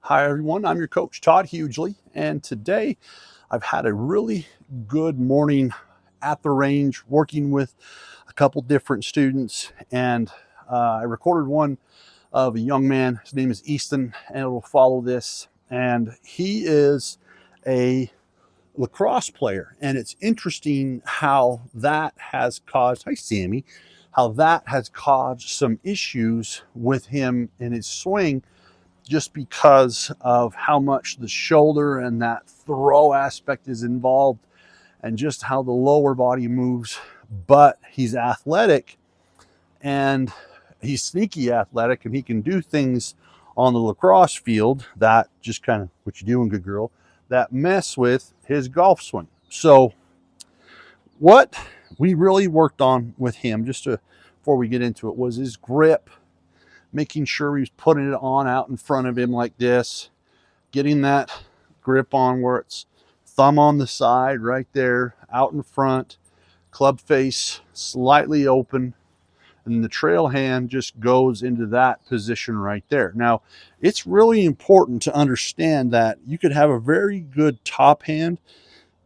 Hi everyone, I'm your coach Todd Heugly, and today I've had a really good morning at the range working with a couple different students, and I recorded one of a young man. His name is Eastin, and it will follow this, and he is a lacrosse player, and it's interesting how that has caused, hi Sammy, how that has caused some issues with him in his swing, just because of how much the shoulder and that throw aspect is involved and just how the lower body moves. But he's athletic, and he's sneaky athletic, and he can do things on the lacrosse field that just kind of, what you doing, good girl, that mess with his golf swing. So what we really worked on with him, before we get into it, was his grip, making sure he's putting it on out in front of him like this, getting that grip on where it's thumb on the side right there, out in front, club face slightly open, and the trail hand just goes into that position right there. Now, it's really important to understand that you could have a very good top hand,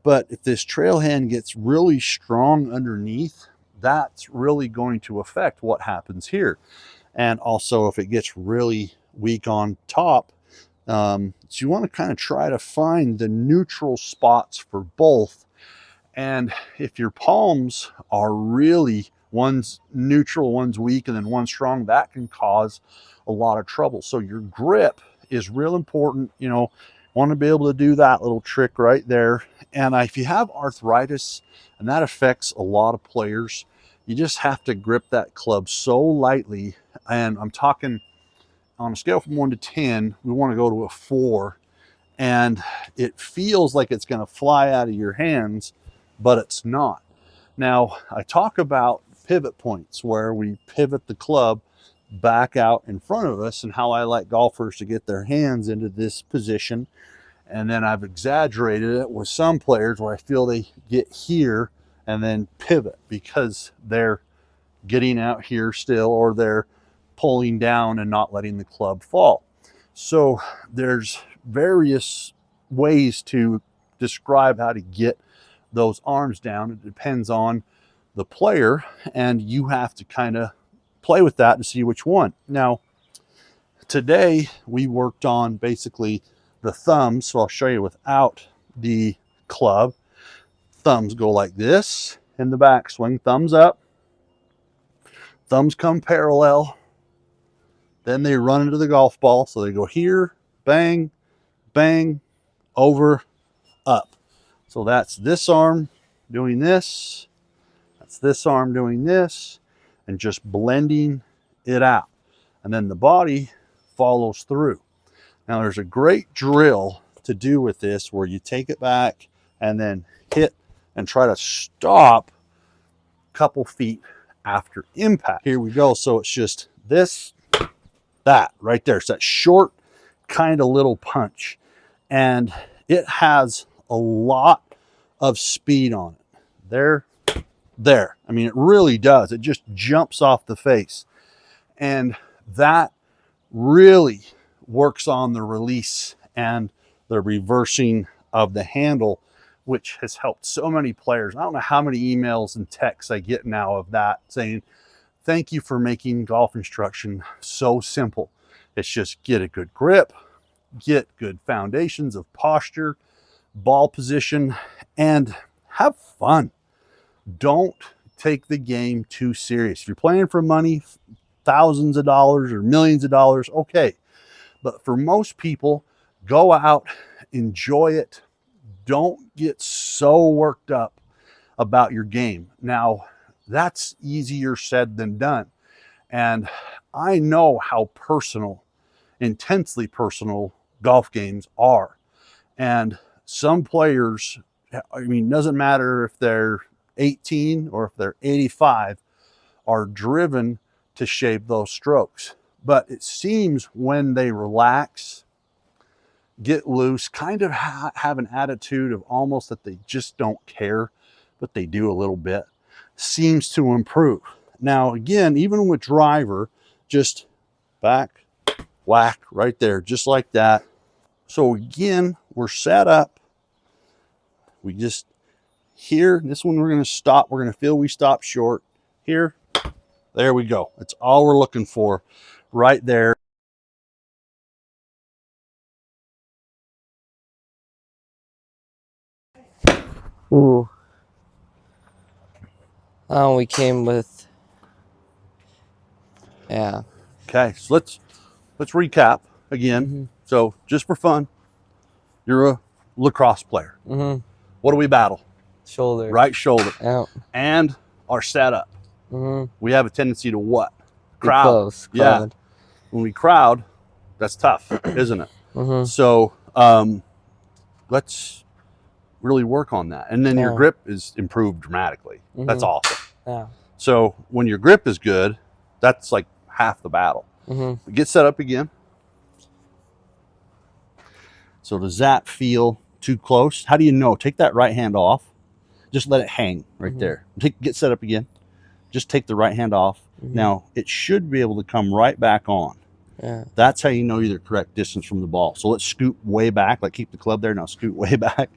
but if this trail hand gets really strong underneath, that's really going to affect what happens here. And also if it gets really weak on top, so you want to kind of try to find the neutral spots for both. And if your palms are really, one's neutral, one's weak, and then one's strong, that can cause a lot of trouble. So your grip is real important. You know, want to be able to do that little trick right there. And if you have arthritis, and that affects a lot of players, you just have to grip that club so lightly. And I'm talking on a scale from 1 to 10, we want to go to a 4. And it feels like it's going to fly out of your hands, but it's not. Now, I talk about pivot points where we pivot the club back out in front of us, and how I like golfers to get their hands into this position. And then I've exaggerated it with some players where I feel they get here and then pivot because they're getting out here still, or they're pulling down and not letting the club fall. So there's various ways to describe how to get those arms down. It depends on the player, and you have to kind of play with that to see which one. Now, today we worked on basically the thumbs, so I'll show you without the club. Thumbs go like this in the backswing, thumbs up, thumbs come parallel, then they run into the golf ball, so they go here, bang, bang, over, up. So that's this arm doing this, that's this arm doing this, and just blending it out. And then the body follows through. Now there's a great drill to do with this where you take it back and then hit and try to stop a couple feet after impact. Here we go. So it's just this, that right there. It's that short kind of little punch, and it has a lot of speed on it. There. I mean, it really does. It just jumps off the face, and that really works on the release and the reversing of the handle, which has helped so many players. I don't know how many emails and texts I get now of that saying, thank you for making golf instruction so simple. It's just get a good grip, get good foundations of posture, ball position, and have fun. Don't take the game too serious. If you're playing for money, thousands of dollars or millions of dollars, okay. But for most people, go out, enjoy it. Don't get so worked up about your game. Now, that's easier said than done. And I know how personal, intensely personal golf games are. And some players, I mean, it doesn't matter if they're 18 or if they're 85, are driven to shave those strokes. But it seems when they relax, get loose, kind of have an attitude of almost that they just don't care, but they do a little bit, seems to improve. Now, again, even with driver, just back, whack, right there, just like that. So again, we're set up. We just here, this one we're going to stop. We're going to feel we stop short. Here, there we go. That's all we're looking for right there. Ooh. We came with, yeah. Okay, so let's recap again. So just for fun, you're a lacrosse player. What do we battle? Shoulder. Right shoulder. Yeah. And our setup. We have a tendency to what? Crowd. Close. Yeah. When we crowd, that's tough, isn't it? So let's really work on that. And then your grip is improved dramatically. That's awesome. Yeah. So when your grip is good, that's like half the battle. Get set up again. So does that feel too close? How do you know? Take that right hand off. Just let it hang right there. Get set up again. Just take the right hand off. Now, it should be able to come right back on. Yeah. That's how you know you're the correct distance from the ball. So let's scoot way back. Like keep the club there. Now scoot way back.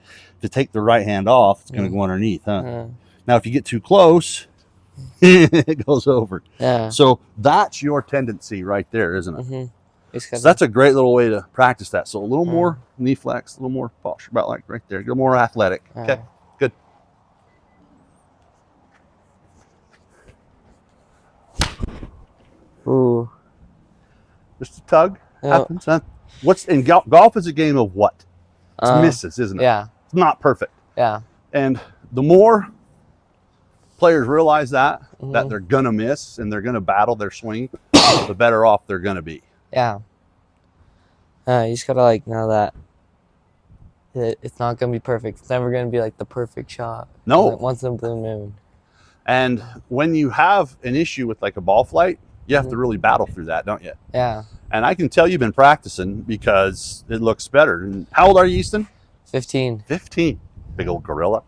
To take the right hand off, it's going to go underneath, huh? Now, if you get too close, it goes over. Yeah. So that's your tendency right there, isn't it? So Kinda... that's a great little way to practice that. So a little more knee flex, a little more posture, about like right there. A little more athletic. Okay, good. Ooh. Just a tug happens, huh? What's in golf is a game of what? It's misses, isn't it? Yeah. It's not perfect. Yeah. And the more players realize that they're gonna miss and they're gonna battle their swing, the better off they're gonna be. Yeah. You just gotta like know that it's not gonna be perfect. It's never gonna be like the perfect shot. No. Like once in a blue moon. And when you have an issue with like a ball flight, you have to really battle through that, don't you? Yeah. And I can tell you've been practicing because it looks better. And how old are you, Eastin? 15. 15. Big old gorilla.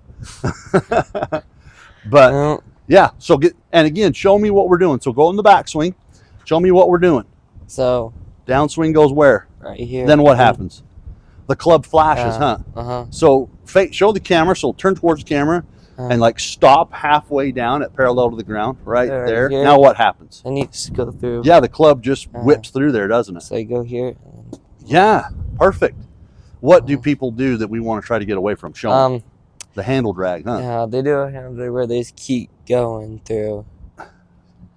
But yeah, so and again, show me what we're doing. So go in the backswing. Show me what we're doing. So downswing goes where? Right here. Then what happens? The club flashes, huh? So show the camera. So turn towards the camera and like stop halfway down at parallel to the ground, right there. Now what happens? I need to go through. Yeah, the club just whips through there, doesn't it? So I go here. Yeah, perfect. What do people do that we want to try to get away from? Show them. The handle drag, huh? Yeah, they do a handle drag where they just keep going through.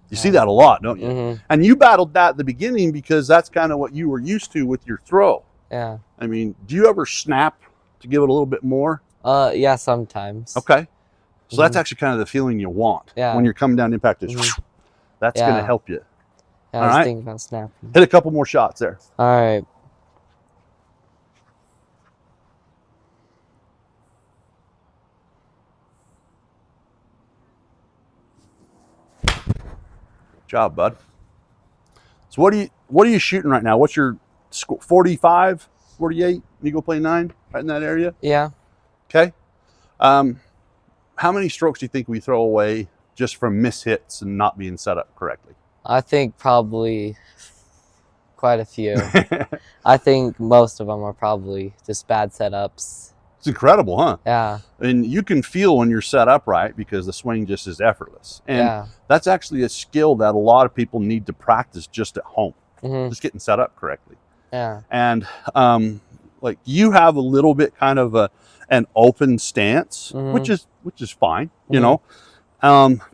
You see that a lot, don't you? And you battled that at the beginning because that's kind of what you were used to with your throw. Yeah. I mean, do you ever snap to give it a little bit more? Yeah, sometimes. Okay. So that's actually kind of the feeling you want. Yeah. When you're coming down to impact, that's going to help you. Yeah, I was thinking about snapping. Hit a couple more shots there. All right. Good job, bud. So what are you shooting right now? What's your score? 45, 48? You go play 9 right in that area? Yeah. Okay. How many strokes do you think we throw away just from mishits and not being set up correctly? I think probably quite a few. I think most of them are probably just bad setups. It's incredible, huh? Yeah. And you can feel when you're set up right because the swing just is effortless. And that's actually a skill that a lot of people need to practice just at home. Just getting set up correctly. Yeah. And like you have a little bit kind of an open stance, which is fine, you know,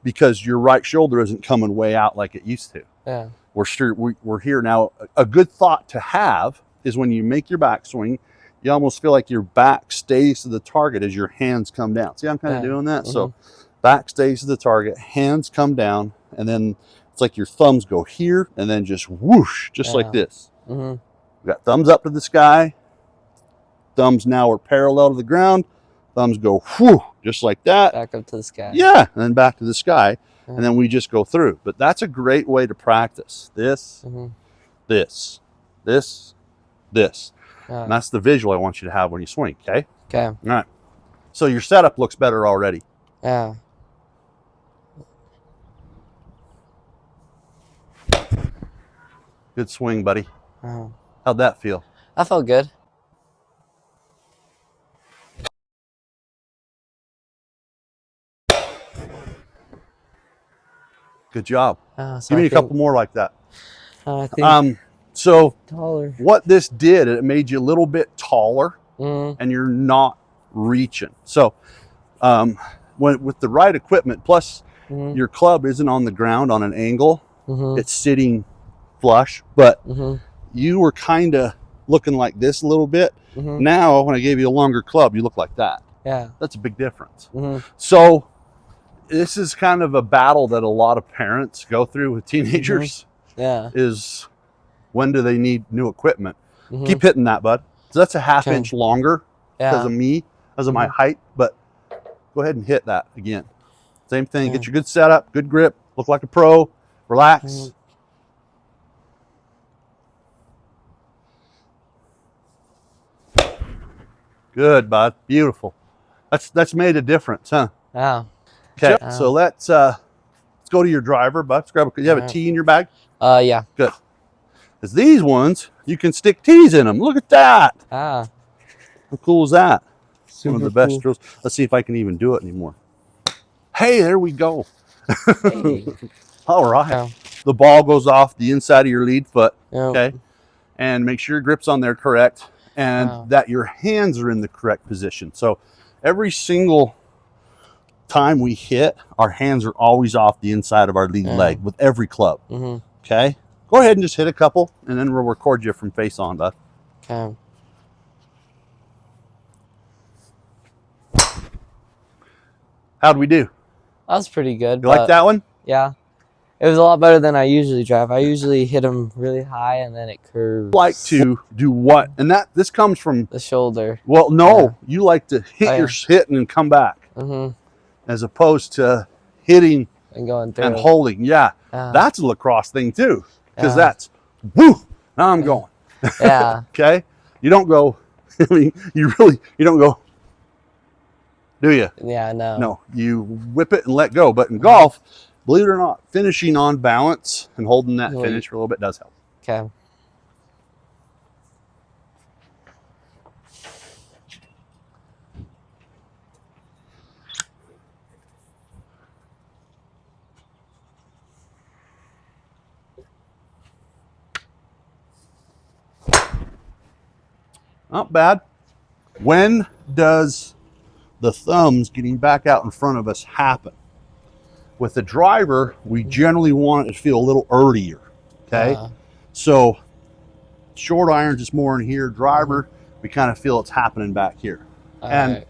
because your right shoulder isn't coming way out like it used to. Yeah. We're here now. A good thought to have is when you make your backswing, you almost feel like your back stays to the target as your hands come down. See, I'm kind of doing that. So back stays to the target, hands come down, and then it's like your thumbs go here and then just whoosh, just like this. We got thumbs up to the sky. Thumbs now are parallel to the ground. Thumbs go whoo, just like that. Back up to the sky. Yeah, and then back to the sky. And then we just go through. But that's a great way to practice. This, this, this, this. And that's the visual I want you to have when you swing, okay? Okay. All right. So your setup looks better already. Yeah. Good swing, buddy. How'd that feel? That felt good. Good job. So Give me I a couple more like that. I think So taller. what this did, it made you a little bit taller, and you're not reaching. So with the right equipment, plus your club isn't on the ground on an angle, it's sitting flush, but you were kind of looking like this a little bit. Now, when I gave you a longer club, you look like that. Yeah. That's a big difference. So this is kind of a battle that a lot of parents go through with teenagers. Yeah. Is when do they need new equipment? Keep hitting that, bud. So that's a half inch longer because of me, because of my height, but go ahead and hit that again. Same thing, get your good setup, good grip, look like a pro, relax. Good, bud, beautiful. That's made a difference, huh? Yeah. Okay, so let's go to your driver, bud. Let's grab you have a tee in your bag? Yeah. Good. Because these ones, you can stick tees in them. Look at that. How cool is that? Super One of the best cool. drills. Let's see if I can even do it anymore. Hey, there we go. Hey. All right. The ball goes off the inside of your lead foot. Okay. And make sure your grip's on there correct, and that your hands are in the correct position. So every single time we hit, our hands are always off the inside of our lead leg with every club. Okay. Go ahead and just hit a couple, and then we'll record you from face on, bud. Okay. How'd we do? That was pretty good. You like that one? Yeah. It was a lot better than I usually drive. I usually hit them really high, and then it curves. Like to do what? And this comes from the shoulder. Well, no, you like to hit your hit and come back, as opposed to hitting and going through and holding. Yeah, that's a lacrosse thing too, because that's woo. Now I'm going. Yeah. Okay. You don't go. I mean, you don't go. Do you? Yeah. No. No. You whip it and let go. But in golf, believe it or not, finishing on balance and holding that finish for a little bit does help. Okay. Not bad. When does the thumbs getting back out in front of us happen? With the driver, we generally want it to feel a little earlier. Okay. So short irons is more in here. Driver, we kind of feel it's happening back here. And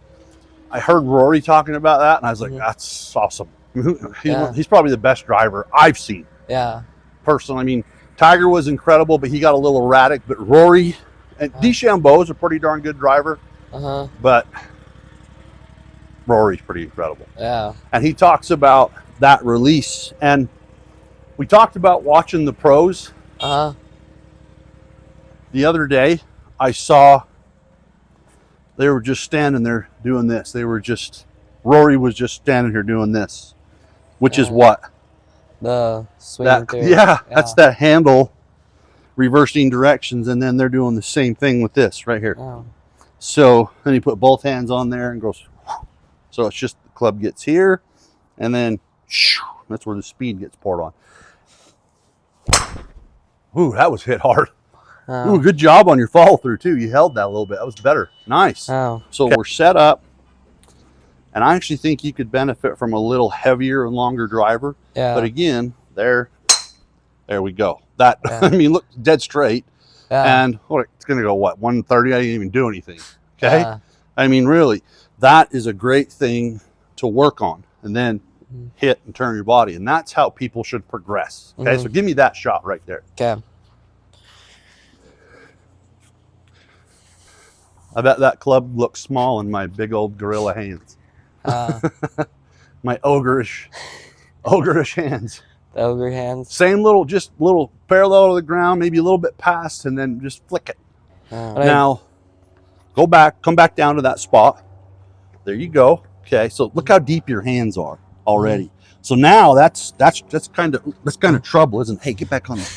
I heard Rory talking about that, and I was like, that's awesome. He's probably the best driver I've seen. Yeah. Personally, I mean, Tiger was incredible, but he got a little erratic. But Rory and DeChambeau is a pretty darn good driver. But Rory's pretty incredible. Yeah. And he talks about that release. And we talked about watching the pros. The other day, I saw they were just standing there doing this. Rory was just standing here doing this, which is what? The swing through. That's that handle reversing directions, and then they're doing the same thing with this right here. So then you put both hands on there and goes. So it's just the club gets here, and then that's where the speed gets poured on. Ooh, that was hit hard. Ooh, good job on your follow through too. You held that a little bit. That was better. Nice. So we're set up, and I actually think you could benefit from a little heavier and longer driver. But again, there we go. That I mean, look dead straight. And it's gonna go what 130. I didn't even do anything. Okay. I mean, really, that is a great thing to work on, and then hit and turn your body, and that's how people should progress. Okay. So give me that shot right there. Okay. I bet that club looks small in my big old gorilla hands. My ogreish hands. The ogre hands. Same little, just little parallel to the ground, maybe a little bit past, and then just flick it. Now, go back, come back down to that spot. There you go. Okay, so look how deep your hands are already. So now that's kind of trouble, isn't it? Hey, get back on there.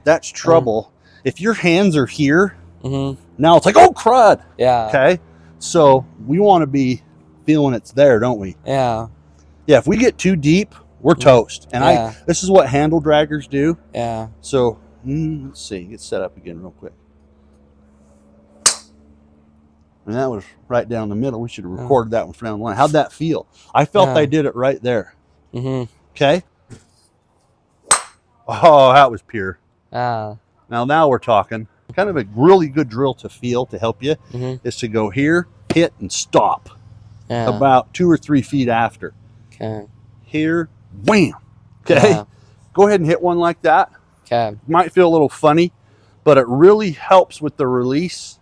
That's trouble. If your hands are here, now it's like, oh crud. Yeah. Okay. So we want to be feeling it's there, don't we? Yeah. Yeah. If we get too deep, we're toast. And Yeah. this is what handle draggers do. Yeah. So let's see, get set up again real quick. And that was right down the middle. We should have recorded that one from down the line. How'd that feel? I felt I did it right there. Okay. Oh, that was pure. Now we're talking. Kind of a really good drill to feel to help you is to go here, hit, and stop. About 2 or 3 feet after. Okay. Here, wham. Okay. Go ahead and hit one like that. Okay. Might feel a little funny, but it really helps with the release.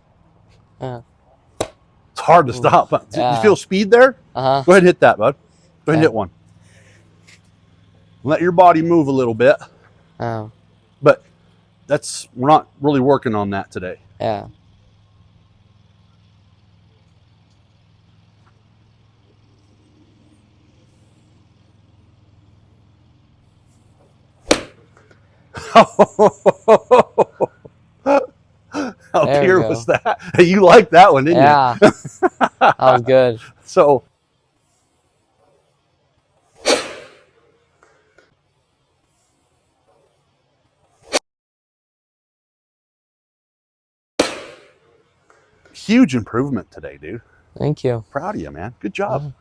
It's hard to stop. You feel speed there? Go ahead and hit that, bud. Go ahead and hit one. Let your body move a little bit. But we're not really working on that today. Yeah. How pure was that? You liked that one, didn't you? Yeah. That was good. So huge improvement today, dude. Thank you. Proud of you, man. Good job.